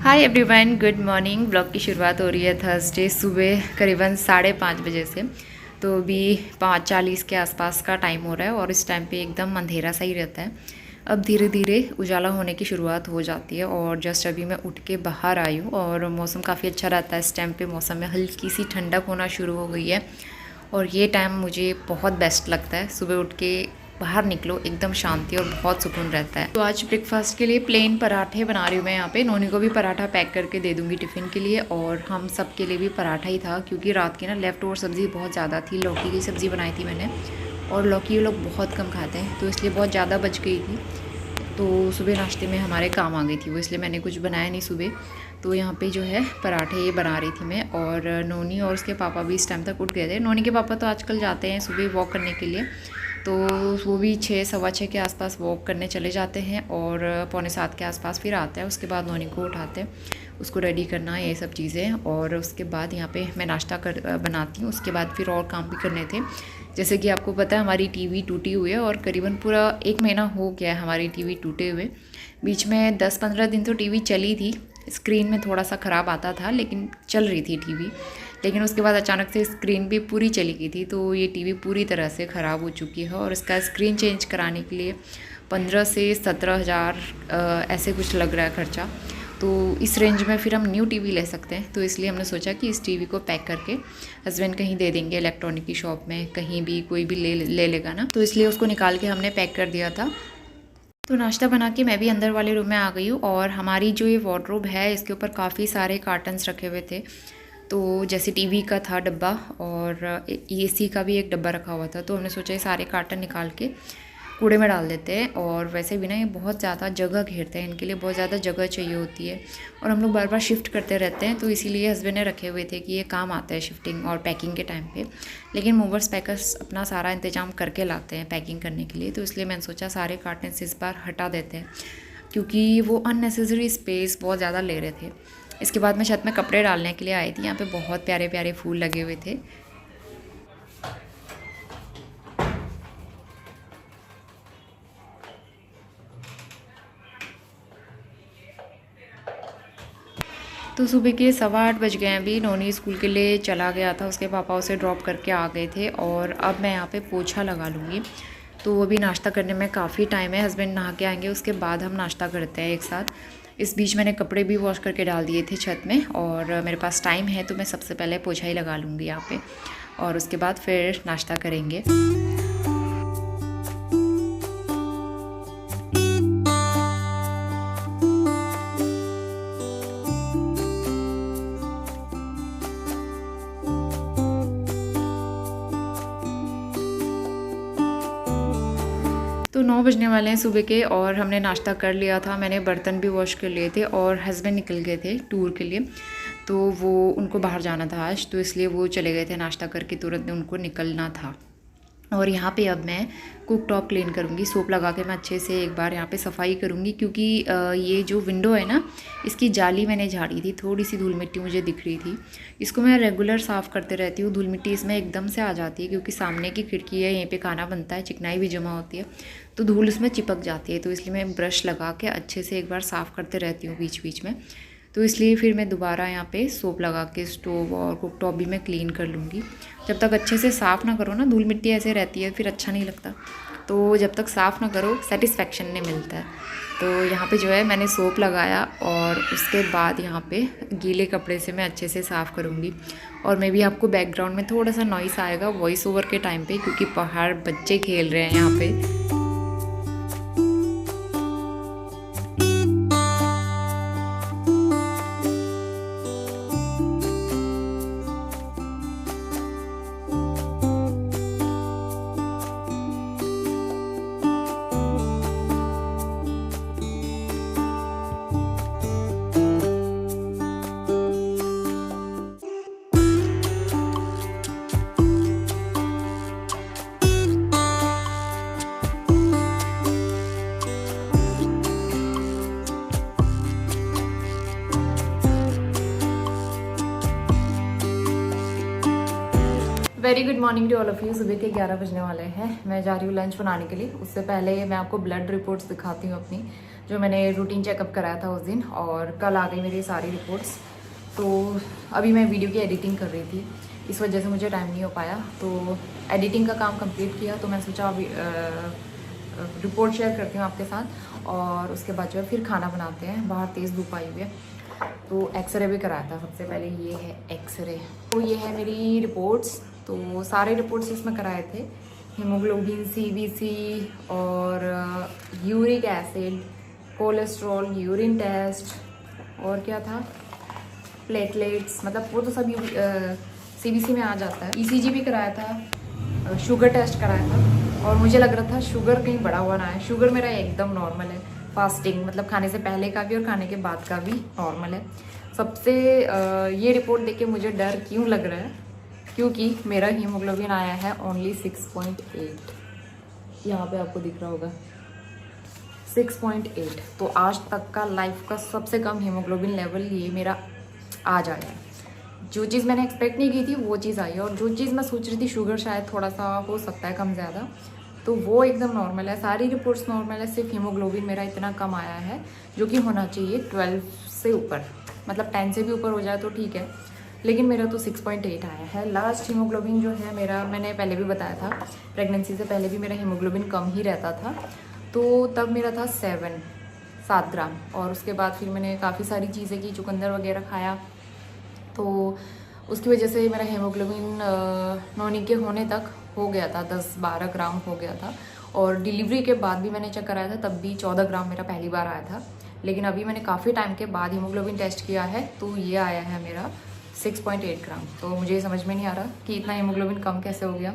Hi everyone, good morning. Blog की शुरुआत हो रही है थर्सडे सुबह करीबन 5:30 बजे से। तो अभी 5:40 के आसपास का टाइम हो रहा है और इस टाइम पे एकदम अंधेरा सा ही रहता है। अब धीरे धीरे उजाला होने की शुरुआत हो जाती है और जस्ट अभी मैं उठ के बाहर आई हूँ और मौसम काफ़ी अच्छा रहता है। इस टाइम पे मौसम में हल्की सी ठंडक होना शुरू हो गई है और ये टाइम मुझे बहुत बेस्ट लगता है। सुबह उठ के बाहर निकलो, एकदम शांति और बहुत सुकून रहता है। तो आज ब्रेकफास्ट के लिए प्लेन पराठे बना रही हूँ मैं यहाँ पे। नोनी को भी पराठा पैक करके दे दूँगी टिफ़िन के लिए और हम सब के लिए भी पराठा ही था क्योंकि रात की ना लेफ़्ट ओवर सब्ज़ी बहुत ज़्यादा थी। लौकी की सब्ज़ी बनाई थी मैंने और लौकी ये लोग बहुत कम खाते हैं तो इसलिए बहुत ज़्यादा बच गई थी। तो सुबह नाश्ते में हमारे काम आ गई थी वो, इसलिए मैंने कुछ बनाया नहीं सुबह। तो यहाँ पे जो है पराठे बना रही थी मैं और नोनी और उसके पापा भी इस टाइम तक उठ गए थे। नोनी के पापा तो आजकल जाते हैं सुबह वॉक करने के लिए, तो वो भी 6 सवा 6 के आसपास वॉक करने चले जाते हैं और 6:45 के आसपास फिर आते हैं। उसके बाद नोनी को उठाते हैं, उसको रेडी करना ये सब चीज़ें और उसके बाद यहाँ पे मैं नाश्ता बनाती हूँ। उसके बाद फिर और काम भी करने थे। जैसे कि आपको पता है हमारी टीवी टूटी हुई है और करीबन पूरा 1 महीना हो गया है हमारी टीवी टूटे हुए। बीच में 10-15 दिन तो टीवी चली थी, स्क्रीन में थोड़ा सा ख़राब आता था लेकिन चल रही थी टीवी। लेकिन उसके बाद अचानक से स्क्रीन भी पूरी चली गई थी, तो ये टीवी पूरी तरह से ख़राब हो चुकी है और इसका स्क्रीन चेंज कराने के लिए 15 से 17 हज़ार ऐसे कुछ लग रहा है खर्चा। तो इस रेंज में फिर हम न्यू टीवी ले सकते हैं, तो इसलिए हमने सोचा कि इस टीवी को पैक करके हस्बैंड कहीं दे देंगे, इलेक्ट्रॉनिक की शॉप में कहीं भी कोई भी ले लेगा ना, तो इसलिए उसको निकाल के हमने पैक कर दिया था। तो नाश्ता बना के मैं भी अंदर वाले रूम में आ गई हूँ और हमारी जो ये वार्डरोब है इसके ऊपर काफ़ी सारे कार्टन्स रखे हुए थे। तो जैसे टीवी का था डब्बा और एसी का भी एक डब्बा रखा हुआ था, तो हमने सोचा ये सारे कार्टन निकाल के कूड़े में डाल देते हैं। और वैसे भी ना ये बहुत ज़्यादा जगह घेरते हैं, इनके लिए बहुत ज़्यादा जगह चाहिए होती है और हम लोग बार बार शिफ्ट करते रहते हैं, तो इसीलिए हस्बैंड ने रखे हुए थे कि ये काम आता है शिफ्टिंग और पैकिंग के टाइम पे। लेकिन मूवर्स पैकर्स अपना सारा इंतजाम करके लाते हैं पैकिंग करने के लिए, तो इसलिए मैंने सोचा सारे कार्टन इस बार हटा देते हैं क्योंकि वो अननेसेसरी स्पेस बहुत ज़्यादा ले रहे थे। इसके बाद मैं छत में कपड़े डालने के लिए आई थी। यहाँ पे बहुत प्यारे प्यारे फूल लगे हुए थे। तो सुबह के 8:15 बज गए हैं अभी। नोनी स्कूल के लिए चला गया था, उसके पापा उसे ड्रॉप करके आ गए थे और अब मैं यहाँ पे पोछा लगा लूँगी। तो वो भी नाश्ता करने में काफ़ी टाइम है, हस्बैंड नहा के आएंगे उसके बाद हम नाश्ता करते हैं एक साथ। इस बीच मैंने कपड़े भी वॉश करके डाल दिए थे छत में और मेरे पास टाइम है तो मैं सबसे पहले पोछा ही लगा लूँगी यहाँ पे और उसके बाद फिर नाश्ता करेंगे। तो 9 बजने वाले हैं सुबह के और हमने नाश्ता कर लिया था। मैंने बर्तन भी वॉश कर लिए थे और हस्बैंड निकल गए थे टूर के लिए, तो वो उनको बाहर जाना था आज, तो इसलिए वो चले गए थे नाश्ता करके, तुरंत उनको निकलना था। और यहाँ पे अब मैं कुक टॉप क्लीन करूँगी, सोप लगा के मैं अच्छे से एक बार यहाँ पे सफाई करूँगी क्योंकि ये जो विंडो है ना इसकी जाली मैंने झाड़ी थी, थोड़ी सी धूल मिट्टी मुझे दिख रही थी। इसको मैं रेगुलर साफ़ करते रहती हूँ, धूल मिट्टी इसमें एकदम से आ जाती है क्योंकि सामने की खिड़की है, यहीं पे खाना बनता है, चिकनाई भी जमा होती है तो धूल उसमें चिपक जाती है। तो इसलिए मैं ब्रश लगा के अच्छे से एक बार साफ़ करते रहती हूँ बीच बीच में। तो इसलिए फिर मैं दोबारा यहाँ पे सोप लगा के स्टोव और कुक टॉप भी मैं क्लीन कर लूँगी। जब तक अच्छे से साफ़ ना करो ना, धूल मिट्टी ऐसे रहती है फिर अच्छा नहीं लगता, तो जब तक साफ़ ना करो सेटिस्फेक्शन नहीं मिलता है। तो यहाँ पे जो है मैंने सोप लगाया और उसके बाद यहाँ पे गीले कपड़े से मैं अच्छे से साफ़ करूँगी। और मैं भी आपको बैकग्राउंड में थोड़ा सा नॉइस आएगा वॉइस ओवर के टाइम पे क्योंकि बाहर बच्चे खेल रहे हैं यहाँ पे। Very good morning to all of you. सुबह के 11 बजने वाले हैं, मैं जा रही हूँ लंच बनाने के लिए। उससे पहले मैं आपको ब्लड रिपोर्ट्स दिखाती हूँ अपनी। जो मैंने रूटीन चेकअप कराया था उस दिन, और कल आ गई मेरी सारी रिपोर्ट्स। तो अभी मैं वीडियो की एडिटिंग कर रही थी, इस वजह से मुझे टाइम नहीं हो पाया। तो एडिटिंग का काम कंप्लीट किया तो मैं सोचा अभी रिपोर्ट शेयर करती हूँ आपके साथ, और उसके बाद जो है फिर खाना बनाते हैं। बाहर तेज़ धूप आई हुई है। तो एक्सरे भी कराया था सबसे पहले, ये है एक्सरे। तो ये है मेरी रिपोर्ट्स। तो सारे रिपोर्ट्स इसमें कराए थे, हीमोग्लोबिन, सीबीसी और uric acid, cholesterol, urine test, और क्या था, प्लेटलेट्स, मतलब वो तो सभी सीबीसी में आ जाता है। ईसीजी भी कराया था, शुगर टेस्ट कराया था, और मुझे लग रहा था शुगर कहीं बढ़ा हुआ ना है। शुगर मेरा एकदम नॉर्मल है, फास्टिंग मतलब खाने से पहले का भी और खाने के बाद का भी नॉर्मल है। सबसे ये रिपोर्ट देख के मुझे डर क्यों लग रहा है, क्योंकि मेरा हीमोग्लोबिन आया है ओनली 6.8, यहाँ पे आपको दिख रहा होगा 6.8। तो आज तक का लाइफ का सबसे कम हीमोग्लोबिन लेवल ये मेरा आज आया है। जो चीज़ मैंने एक्सपेक्ट नहीं की थी वो चीज़ आई है, और जो चीज़ मैं सोच रही थी शुगर शायद थोड़ा सा हो सकता है कम ज़्यादा, तो वो एकदम नॉर्मल है। सारी रिपोर्ट्स नॉर्मल है, सिर्फ हीमोग्लोबिन मेरा इतना कम आया है, जो कि होना चाहिए 12 से ऊपर, मतलब 10 से भी ऊपर हो जाए तो ठीक है, लेकिन मेरा तो 6.8 आया है। लास्ट हीमोग्लोबिन जो है मेरा, मैंने पहले भी बताया था, प्रेगनेंसी से पहले भी मेरा हीमोग्लोबिन कम ही रहता था, तो तब मेरा था 7 ग्राम। और उसके बाद फिर मैंने काफ़ी सारी चीज़ें की, चुकंदर वगैरह खाया, तो उसकी वजह से मेरा हीमोग्लोबिन नॉनी के होने तक हो गया था, 10-12 ग्राम हो गया था। और डिलीवरी के बाद भी मैंने चेक कराया था, तब भी 14 ग्राम मेरा पहली बार आया था। लेकिन अभी मैंने काफ़ी टाइम के बाद हीमोग्लोबिन टेस्ट किया है, तो ये आया है मेरा 6.8 ग्राम। तो मुझे समझ में नहीं आ रहा कि इतना हीमोग्लोबिन कम कैसे हो गया।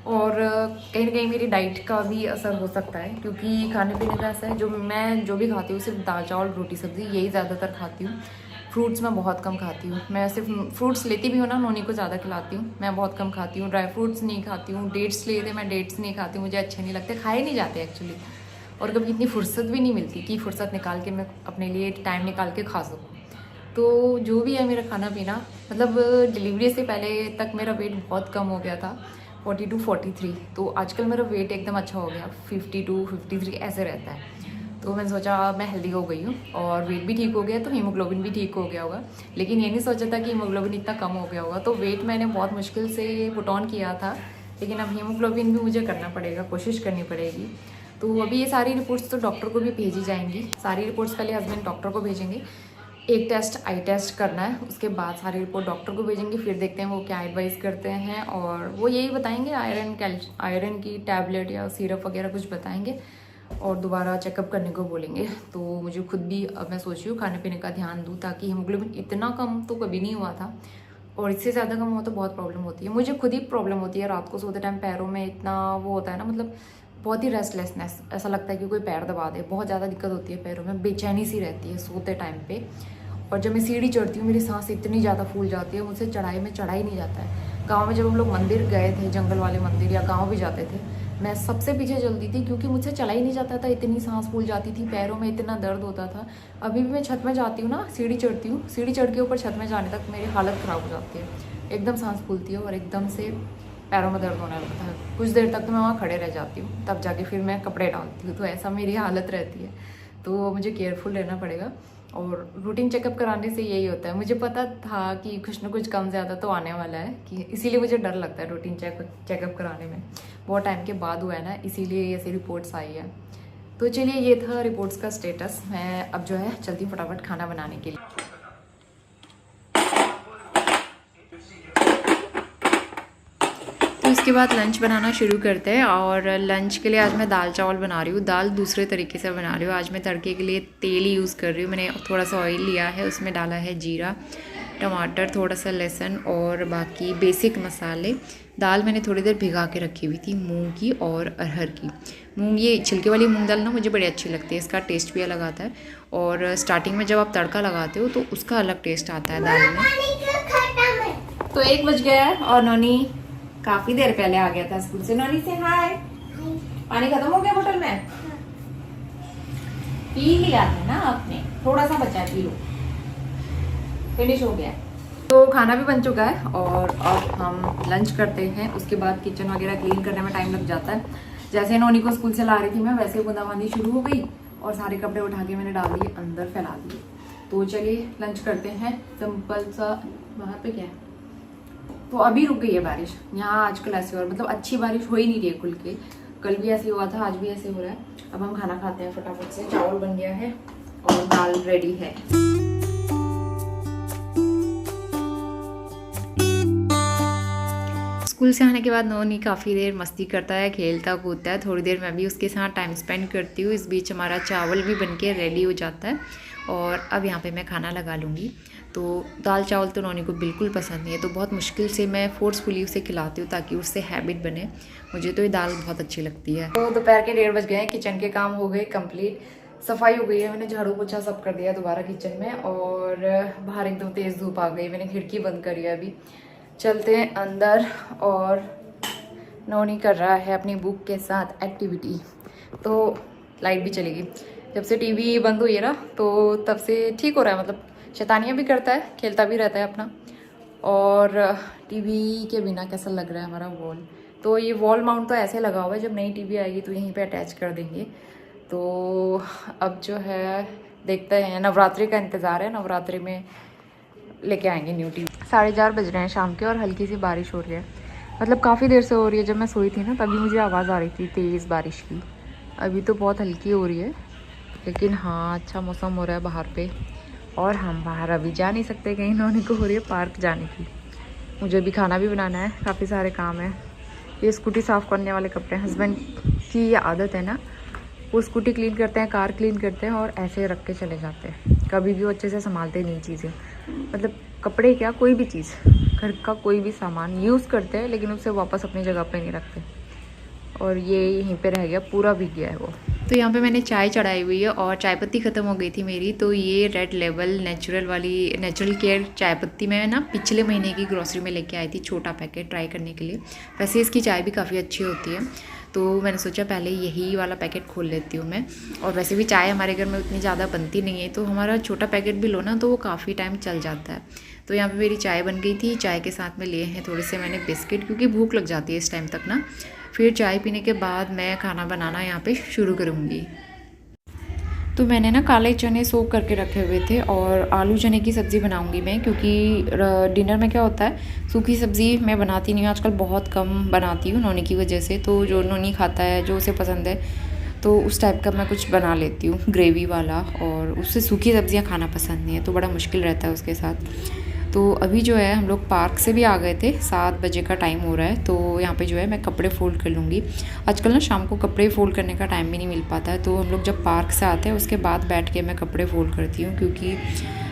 और कहीं ना कहीं मेरी डाइट का भी असर हो सकता है, क्योंकि खाने पीने का ऐसा है, जो भी खाती हूँ सिर्फ दाल चावल रोटी सब्ज़ी यही ज़्यादातर खाती हूँ। फ्रूट्स मैं बहुत कम खाती हूँ। मैं सिर्फ फ्रूट्स लेती भी हूँ ना, नोनी को ज़्यादा खिलाती हूँ, मैं बहुत कम खाती हूँ। ड्राई फ्रूट्स नहीं खाती हूँ, डेट्स लिए थे, मैं डेट्स नहीं खाती हूँ, मुझे अच्छे नहीं लगते, खाए नहीं जाते एक्चुअली। और कभी इतनी फुर्सत भी नहीं मिलती कि फ़ुर्सत निकाल के मैं अपने लिए टाइम निकाल के खा सकूँ। तो जो भी है मेरा खाना पीना, मतलब डिलीवरी से पहले तक मेरा वेट बहुत कम हो गया था, 42 43। तो आजकल मेरा वेट एकदम अच्छा हो गया, 52 53 ऐसे रहता है। तो मैंने सोचा मैं हेल्दी हो गई हूँ और वेट भी ठीक हो गया, तो हीमोग्लोबिन भी ठीक हो गया होगा। लेकिन ये नहीं सोचा था कि हीमोग्लोबिन इतना कम हो गया होगा। तो वेट मैंने बहुत मुश्किल से पुट ऑन किया था, लेकिन अब हीमोग्लोबिन भी मुझे करना पड़ेगा, कोशिश करनी पड़ेगी। तो अभी ये सारी रिपोर्ट्स तो डॉक्टर को भी भेजी जाएंगी। सारी रिपोर्ट्स पहले हस्बैंड डॉक्टर को भेजेंगे, एक टेस्ट आई टेस्ट करना है, उसके बाद सारी रिपोर्ट डॉक्टर को भेजेंगे। फिर देखते हैं वो क्या एडवाइस करते हैं, और वो यही बताएंगे आयरन की टैबलेट या सिरप वगैरह कुछ बताएंगे, और दोबारा चेकअप करने को बोलेंगे। तो मुझे खुद भी अब मैं सोच रही हूँ खाने पीने का ध्यान दूँ, ताकि हीमोग्लोबिन इतना कम तो कभी नहीं हुआ था, और इससे ज़्यादा कम हुआ तो बहुत प्रॉब्लम होती है। मुझे खुद ही प्रॉब्लम होती है, रात को सोते टाइम पैरों में इतना वो होता है ना, मतलब बहुत ही रेस्टलेसनेस, ऐसा लगता है कि कोई पैर दबा दे, बहुत ज़्यादा दिक्कत होती है पैरों में, बेचैनी सी रहती है सोते टाइम पे। और जब मैं सीढ़ी चढ़ती हूँ मेरी सांस इतनी ज़्यादा फूल जाती है, मुझसे चढ़ाई में चढ़ा ही नहीं जाता है। गाँव में जब हम लोग मंदिर गए थे, जंगल वाले मंदिर या गाँव भी जाते थे, मैं सबसे पीछे चलती थी, क्योंकि मुझसे चला ही नहीं जाता था, इतनी सांस फूल जाती थी, पैरों में इतना दर्द होता था। अभी भी मैं छत में जाती हूँ ना, सीढ़ी चढ़ती हूँ, सीढ़ी चढ़ के ऊपर छत में जाने तक मेरी हालत ख़राब हो जाती है, एकदम सांस फूलती है और एकदम से पैरों में दर्द होने लगता है। कुछ देर तक तो मैं वहाँ खड़े रह जाती हूँ, तब जाके फिर मैं कपड़े डालती हूँ। तो ऐसा मेरी हालत रहती है, तो मुझे केयरफुल रहना पड़ेगा। और रूटीन चेकअप कराने से यही होता है। मुझे पता था कि कुछ ना कुछ कम ज़्यादा तो आने वाला है, कि इसीलिए मुझे डर लगता है रूटीन चेकअप कराने में। बहुत टाइम के बाद हुआ है ना, इसीलिए ऐसी रिपोर्ट्स आई है। तो चलिए, ये था रिपोर्ट्स का स्टेटस। मैं अब जो है चलती हूँ फटाफट खाना बनाने के लिए। उसके बाद लंच बनाना शुरू करते हैं। और लंच के लिए आज मैं दाल चावल बना रही हूँ। दाल दूसरे तरीके से बना रही हूँ। आज मैं तड़के के लिए तेल यूज़ कर रही हूँ। मैंने थोड़ा सा ऑयल लिया है, उसमें डाला है जीरा, टमाटर, थोड़ा सा लहसुन और बाकी बेसिक मसाले। दाल मैंने थोड़ी देर भिगा के रखी हुई थी, मूंग की और अरहर की। मूंग, ये छिलके वाली मूंग दाल ना मुझे बड़ी अच्छी लगती है, इसका टेस्ट भी अलग आता है। और स्टार्टिंग में जब आप तड़का लगाते हो तो उसका अलग टेस्ट आता है दाल में। तो 1 बज गया है और नोनी काफ़ी देर पहले आ गया था स्कूल से। नोनी से हाय। पानी खत्म हो गया बोतल में? पी लिया था ना आपने, थोड़ा सा बचा, पी लो, फिनिश हो गया। तो खाना भी बन चुका है और अब हम लंच करते हैं। उसके बाद किचन वगैरह क्लीन करने में टाइम लग जाता है। जैसे नोनी को स्कूल से ला रही थी मैं, वैसे बूंदाबांदी शुरू हो गई और सारे कपड़े उठा के मैंने डाल दिए अंदर, फैला दिए। तो चलिए लंच करते हैं सिंपल सा। वहाँ पे क्या है, तो अभी रुक गई है बारिश यहाँ आजकल ऐसे, और मतलब अच्छी बारिश हो ही नहीं रही है खुल के। कल भी ऐसे हुआ था, आज भी ऐसे हो रहा है। अब हम खाना खाते हैं फटाफट से। चावल बन गया है और दाल रेडी है। स्कूल से आने के बाद नोनी काफ़ी देर मस्ती करता है, खेलता कूदता है। थोड़ी देर मैं भी उसके साथ टाइम स्पेंड करती हूँ। इस बीच हमारा चावल भी बनके रेडी हो जाता है और अब यहाँ पे मैं खाना लगा लूँगी। तो दाल चावल तो नोनी को बिल्कुल पसंद नहीं है, तो बहुत मुश्किल से मैं फोर्सफुली उसे खिलाती हूँ ताकि उससे हैबिट बने। मुझे तो ये दाल बहुत अच्छी लगती है। तो दोपहर के 1:30 बज गए हैं। किचन के काम हो गए कंप्लीट, सफाई हो गई है। मैंने झाड़ू पोछा सब कर दिया दोबारा किचन में, और बाहर एकदम तेज़ धूप आ गई। मैंने खिड़की बंद करी है। अभी चलते हैं अंदर, और नोनी कर रहा है अपनी बुक के साथ एक्टिविटी। तो लाइट भी चलेगी। जब से टीवी बंद हुई है ना, तो तब से ठीक हो रहा है। मतलब शैतानियाँ भी करता है, खेलता भी रहता है अपना। और टीवी के बिना कैसा लग रहा है हमारा वॉल। तो ये वॉल माउंट तो ऐसे लगा हुआ है, जब नई टीवी आएगी तो यहीं पे अटैच कर देंगे। तो अब जो है देखते हैं, नवरात्रि का इंतज़ार है। नवरात्रि में लेके आएंगे न्यू टीवी। 4:30 बज रहे हैं शाम के और हल्की सी बारिश हो रही है। मतलब काफ़ी देर से हो रही है। जब मैं सोई थी ना तभी मुझे आवाज़ आ रही थी तेज़ बारिश की। अभी तो बहुत हल्की हो रही है, लेकिन हाँ अच्छा मौसम हो रहा है बाहर पे। और हम बाहर अभी जा नहीं सकते, कहीं नोनी को हो रही है पार्क जाने की। मुझे भी खाना भी बनाना है, काफ़ी सारे काम है। ये स्कूटी साफ़ करने वाले कपड़े, हस्बैंड की ये आदत है ना, वो स्कूटी क्लीन करते हैं, कार क्लीन करते हैं और ऐसे रख के चले जाते हैं। कभी भी वो अच्छे से संभालते नहीं चीज़ें। मतलब कपड़े क्या, कोई भी चीज़, घर का कोई भी सामान यूज़ करते हैं लेकिन उसे वापस अपनी जगह पे नहीं रखते। और ये यहीं पे रह गया, पूरा भीग गया है वो। तो यहाँ पे मैंने चाय चढ़ाई हुई है और चाय पत्ती ख़त्म हो गई थी मेरी। तो ये रेड लेबल नेचुरल केयर चाय पत्ती मैं ना पिछले महीने की ग्रॉसरी में लेके आई थी, छोटा पैकेट ट्राई करने के लिए। वैसे इसकी चाय भी काफ़ी अच्छी होती है, तो मैंने सोचा पहले यही वाला पैकेट खोल लेती हूँ मैं। और वैसे भी चाय हमारे घर में उतनी ज़्यादा बनती नहीं है, तो हमारा छोटा पैकेट भी लो ना तो वो काफ़ी टाइम चल जाता है। तो यहाँ पे मेरी चाय बन गई थी। चाय के साथ में लिए हैं थोड़े से मैंने बिस्किट, क्योंकि भूख लग जाती है इस टाइम तक ना। फिर चाय पीने के बाद मैं खाना बनाना यहाँ पे शुरू करूँगी। तो मैंने ना काले चने सोक करके रखे हुए थे और आलू चने की सब्ज़ी बनाऊंगी मैं, क्योंकि डिनर में क्या होता है, सूखी सब्ज़ी मैं बनाती नहीं हूँ आजकल, बहुत कम बनाती हूँ नोनी की वजह से। तो जो नोनी खाता है, जो उसे पसंद है, तो उस टाइप का मैं कुछ बना लेती हूँ ग्रेवी वाला। और उससे सूखी सब्ज़ियाँ खाना पसंद नहीं है, तो बड़ा मुश्किल रहता है उसके साथ। तो अभी जो है हम लोग पार्क से भी आ गए थे, 7 बजे का टाइम हो रहा है। तो यहाँ पे जो है मैं कपड़े फ़ोल्ड कर लूँगी। आजकल ना शाम को कपड़े फ़ोल्ड करने का टाइम भी नहीं मिल पाता है, तो हम लोग जब पार्क से आते हैं उसके बाद बैठ के मैं कपड़े फ़ोल्ड करती हूँ, क्योंकि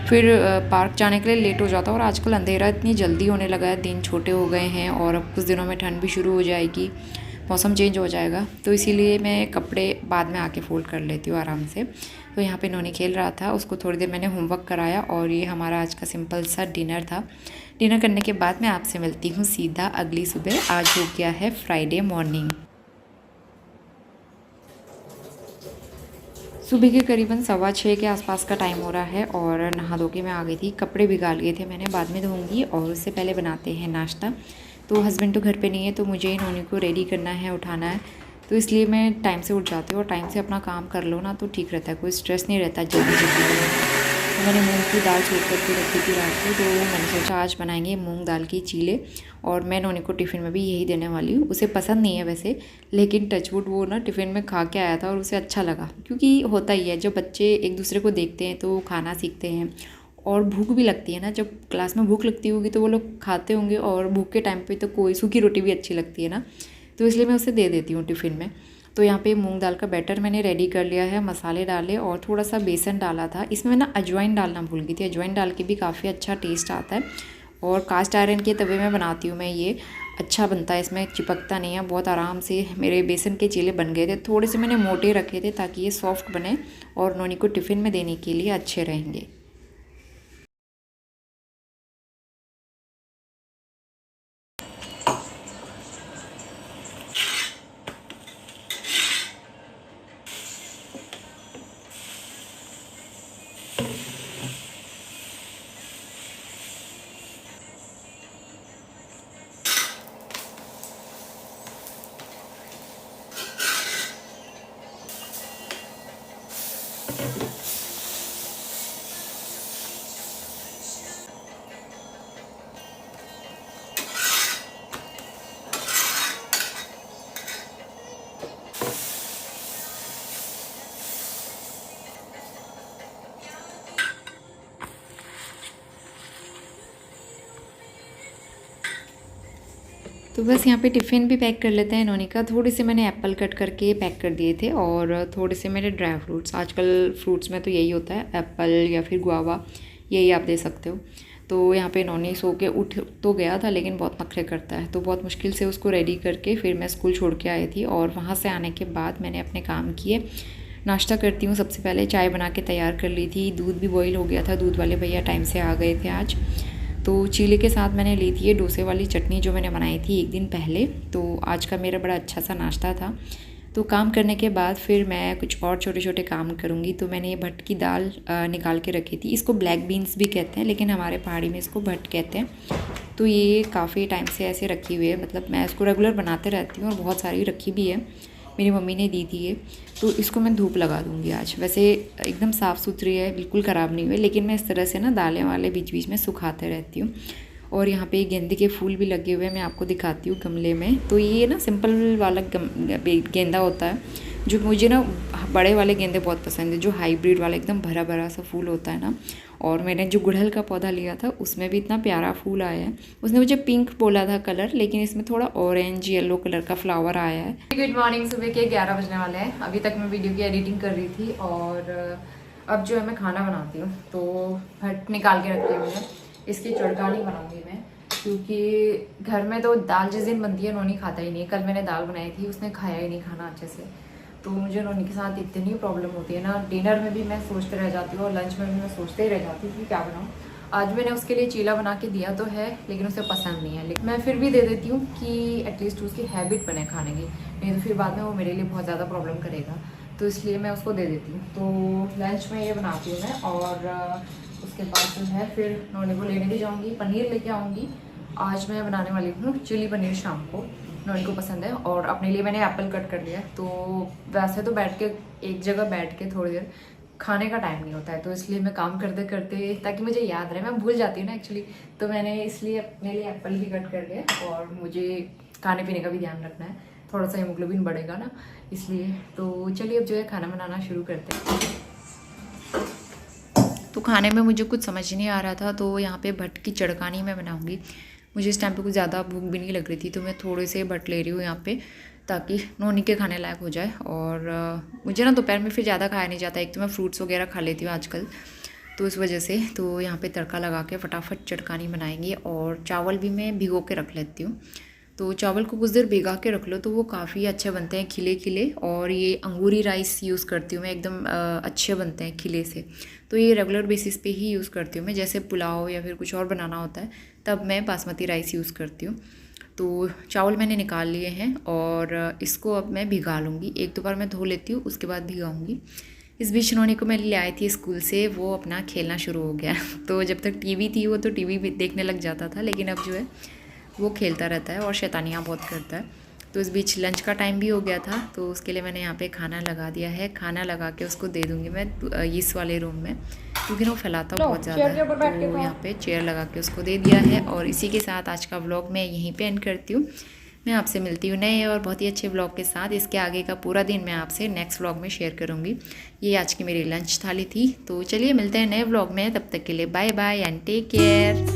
फिर पार्क जाने के लिए लेट हो जाता है। और आजकल अंधेरा इतनी जल्दी होने लगा है, दिन छोटे हो गए हैं और अब कुछ दिनों में ठंड भी शुरू हो जाएगी, मौसम चेंज हो जाएगा। तो इसीलिए मैं कपड़े बाद में आके फ़ोल्ड कर लेती हूँ आराम से। तो यहाँ पे नोनी खेल रहा था, उसको थोड़ी देर मैंने होमवर्क कराया और ये हमारा आज का सिंपल सा डिनर था। डिनर करने के बाद मैं आपसे मिलती हूँ सीधा अगली सुबह। आज हो गया है फ्राइडे मॉर्निंग। सुबह के करीबन 6:15 के आसपास का टाइम हो रहा है और नहा धो के मैं आ गई थी। कपड़े भिगा लिए थे मैंने, बाद में धोऊंगी। और उससे पहले बनाते हैं नाश्ता। तो हस्बैंड तो घर पे नहीं है, तो मुझे ही नोनी को रेडी करना है, उठाना है। तो इसलिए मैं टाइम से उठ जाती हूँ, और टाइम से अपना काम कर लो ना तो ठीक रहता है, कोई स्ट्रेस नहीं रहता जल्दी जल्दी में। तो मैंने मूंग की दाल छूट करके रखी थी रात को, तो मैंने सोचा आज बनाएंगे मूंग दाल की चीले। और मैं नोनी को टिफ़िन में भी यही देने वाली हूँ। उसे पसंद नहीं है वैसे, लेकिन टचवुड वो ना टिफ़िन में खा के आया था और उसे अच्छा लगा। क्योंकि होता ही है, जब बच्चे एक दूसरे को देखते हैं तो खाना सीखते हैं, और भूख भी लगती है ना। जब क्लास में भूख लगती होगी तो वो लोग खाते होंगे, और भूख के टाइम पे तो कोई सूखी रोटी भी अच्छी लगती है ना, तो इसलिए मैं उसे दे देती हूँ टिफ़िन में। तो यहाँ पे मूंग दाल का बैटर मैंने रेडी कर लिया है, मसाले डाले और थोड़ा सा बेसन डाला था। इसमें ना अजवाइन डालना भूल गई थी, अजवाइन डाल के भी काफ़ी अच्छा टेस्ट आता है। और कास्ट आयरन के तवे में बनाती हूँ मैं, ये अच्छा बनता है, इसमें चिपकता नहीं है, बहुत आराम से मेरे बेसन के चीले बन गए थे। थोड़े से मैंने मोटे रखे थे ताकि ये सॉफ्ट बने और नोनी को टिफ़िन में देने के लिए अच्छे रहेंगे। तो बस यहाँ पे टिफ़िन भी पैक कर लेते हैं इन्होंने का। थोड़े से मैंने एप्पल कट करके पैक कर दिए थे और थोड़े से मेरे ड्राई फ्रूट्स, आजकल फ्रूट्स में तो यही होता है, एप्पल या फिर गुआवा, यही आप दे सकते हो। तो यहाँ पे इन्होंने सो के उठ तो गया था लेकिन बहुत नखरे करता है, तो बहुत मुश्किल से उसको रेडी करके फिर मैं स्कूल छोड़ के आई थी। और वहाँ से आने के बाद मैंने अपने काम किए। नाश्ता करती हूँ। सबसे पहले चाय बना के तैयार कर ली थी, दूध भी बॉईल हो गया था, दूध वाले भैया टाइम से आ गए थे आज। तो चीले के साथ मैंने ली थी ये डोसे वाली चटनी जो मैंने बनाई थी एक दिन पहले। तो आज का मेरा बड़ा अच्छा सा नाश्ता था। तो काम करने के बाद फिर मैं कुछ और छोटे छोटे काम करूँगी। तो मैंने ये भट्ट की दाल निकाल के रखी थी। इसको ब्लैक बीन्स भी कहते हैं लेकिन हमारे पहाड़ी में इसको भट्ट कहते हैं। तो ये काफ़ी टाइम से ऐसे रखी हुई है, मतलब मैं इसको रेगुलर बनाते रहती हूँ और बहुत सारी रखी भी है, मेरी मम्मी ने दी थी ये। तो इसको मैं धूप लगा दूँगी आज। वैसे एकदम साफ़ सुथरी है, बिल्कुल ख़राब नहीं हुई, लेकिन मैं इस तरह से ना दालें वाले बीच बीच में सुखाते रहती हूँ। और यहाँ पे गेंदे के फूल भी लगे हुए हैं, मैं आपको दिखाती हूँ गमले में। तो ये ना सिंपल वाला गेंदा होता है, जो मुझे ना बड़े वाले गेंदे बहुत पसंद है, जो हाइब्रिड वाला एकदम भरा भरा सा फूल होता है ना। और मैंने जो गुड़हल का पौधा लिया था उसमें भी इतना प्यारा फूल आया है। उसने मुझे पिंक बोला था कलर, लेकिन इसमें थोड़ा ऑरेंज येलो कलर का फ्लावर आया है। गुड मॉर्निंग, सुबह के 11 बजने वाले हैं। अभी तक मैं वीडियो की एडिटिंग कर रही थी और अब जो है मैं खाना बनाती हूँ। तो भट्ट निकाल के रखती हूँ, इसकी चड़कानी बनाऊंगी मैं, क्योंकि घर में तो दाल जिस दिन बनती है नोनी खाता ही नहीं। कल मैंने दाल बनाई थी, उसने खाया ही नहीं खाना अच्छे से। तो मुझे नोनी के साथ इतनी प्रॉब्लम होती है ना, डिनर में भी मैं सोचते रह जाती हूँ और लंच में भी मैं सोचते ही रह जाती हूँ कि क्या बनाऊँ। आज मैंने उसके लिए चीला बना के दिया तो है, लेकिन उसे पसंद नहीं है। लेकिन मैं फिर भी दे देती हूँ कि एटलीस्ट उसकी हैबिट बने खाने की, नहीं तो फिर बाद में वो मेरे लिए बहुत ज़्यादा प्रॉब्लम करेगा। तो इसलिए मैं उसको दे देती हूँ। तो लंच में ये बनाती हूँ मैं, और उसके बाद जो है फिर नोनी को लेने भी जाऊँगी, पनीर लेके आऊँगी। आज मैं बनाने वाली हूँ चिली पनीर शाम को, नोनी को पसंद है। और अपने लिए मैंने एप्पल कट कर लिया। तो वैसे तो बैठ के एक जगह बैठ के थोड़ी देर खाने का टाइम नहीं होता है, तो इसलिए मैं काम करते करते, ताकि मुझे याद रहे, मैं भूल जाती हूँ ना एक्चुअली, तो मैंने इसलिए अपने लिए एप्पल भी कट कर लिया। और मुझे खाने पीने का भी ध्यान रखना है, थोड़ा सा हीमोग्लोबिन बढ़ेगा ना, इसलिए। तो चलिए अब जो है खाना बनाना शुरू करते हैं। तो खाने में मुझे कुछ समझ नहीं आ रहा था, तो यहाँ पे भट्ट की चड़कानी मैं बनाऊँगी। मुझे इस टाइम पे कुछ ज़्यादा भूख भी नहीं लग रही थी, तो मैं थोड़े से भट्ट ले रही हूँ यहाँ पे, ताकि नोनी के खाने लायक हो जाए। और मुझे ना दोपहर में फिर ज़्यादा खाया नहीं जाता, एक तो मैं फ्रूट्स वगैरह खा लेती हूँ आजकल, तो इस वजह से। तो यहाँ पे तड़का लगा के फटाफट चटकानी बनाएंगे। और चावल भी मैं भिगो के रख लेती हूँ। तो चावल को कुछ देर भिगा के रख लो तो वो काफ़ी अच्छे बनते हैं, खिले खिले। और ये अंगूरी राइस यूज़ करती हूँ मैं, एकदम अच्छे बनते हैं खिले से। तो ये रेगुलर बेसिस पे ही यूज़ करती हूँ मैं, जैसे पुलाव या फिर कुछ और बनाना होता है तब मैं बासमती राइस यूज़ करती हूँ। तो चावल मैंने निकाल लिए हैं और इसको अब मैं भिगा लूँगी। एक दो बार मैं धो लेती हूँ, उसके बाद भिगाऊँगी। इस बीच नोनी को मैं ले आई थी स्कूल से, वो अपना खेलना शुरू हो गया। तो जब तक टीवी थी वो तो टीवी भी देखने लग जाता था, लेकिन अब जो है वो खेलता रहता है और शैतानियाँ बहुत करता है। तो इस बीच लंच का टाइम भी हो गया था, तो उसके लिए मैंने यहाँ पे खाना लगा दिया है। खाना लगा के उसको दे दूँगी मैं इस वाले रूम में, क्योंकि ना वो फैलाता बहुत ज़्यादा है। तो यहाँ पे चेयर लगा के उसको दे दिया है। और इसी के साथ आज का व्लॉग मैं यहीं पे एंड करती हूँ। मैं आपसे मिलती हूँ नए और बहुत ही अच्छे व्लॉग के साथ। इसके आगे का पूरा दिन मैं आपसे नेक्स्ट व्लॉग में शेयर करूँगी। ये आज की मेरी लंच थाली थी। तो चलिए मिलते हैं नए व्लॉग में, तब तक के लिए bye bye and take care.